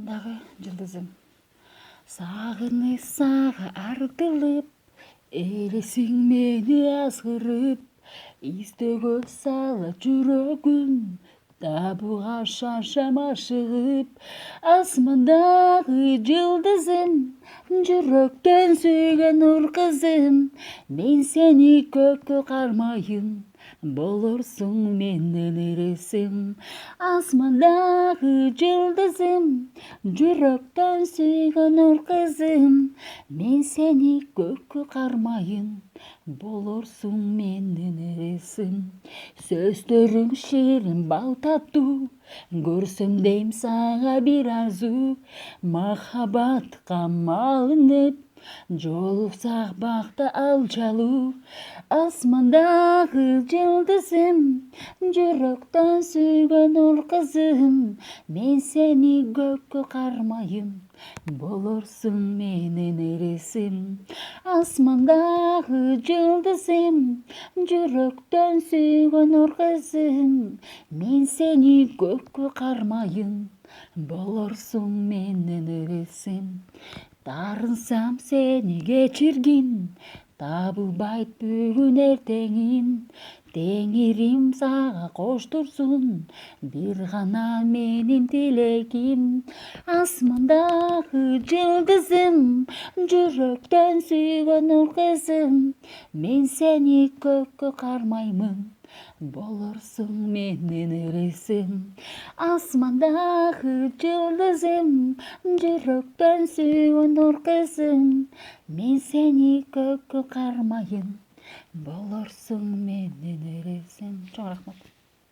Дағы жылдызым, сағынып саға артылып, елесің мені азғырып, истеге сала жүрегім, табуға шаншама шығып, асмандағы жылдызым, жүректен сүйген ұл қызым, мен сені көкке қармайын, болырсың менен ересім. Асмандағы жылдызым, жүректен сүйген ұл қызым, мен сені көкке қармайын, болырсың менен ересім. Сөздерің шерін бал тату, көрсем дейм саға бір арзу, махаббатқа малынып, жолықсақ бақта алчалу. Асмандағы жылдызым, жүректен сүйген ұл қызым, мен сені көкке қармайын, болырсың менен ересім. Асмандағы жылдызым, жүректен сүйген ұл қызым, мен сені көкке қармайын, болырсың менен ересім. Тарынсам сені кечиргин, табылбайт бүгүн эртеңин, теңирим сага коштурсун, бир гана менин тилегим. Асмандагы жылдызым, жүрөктөн сүйгөн ур кызым, мен сени көккө кармаймын, болорсуң менен эресим. Асмандагы жылдызым, жүрөктөн сүйгөн ур кызым, мен сени көккө кармайын, болорсуң менен эресим. Чоң рахмат.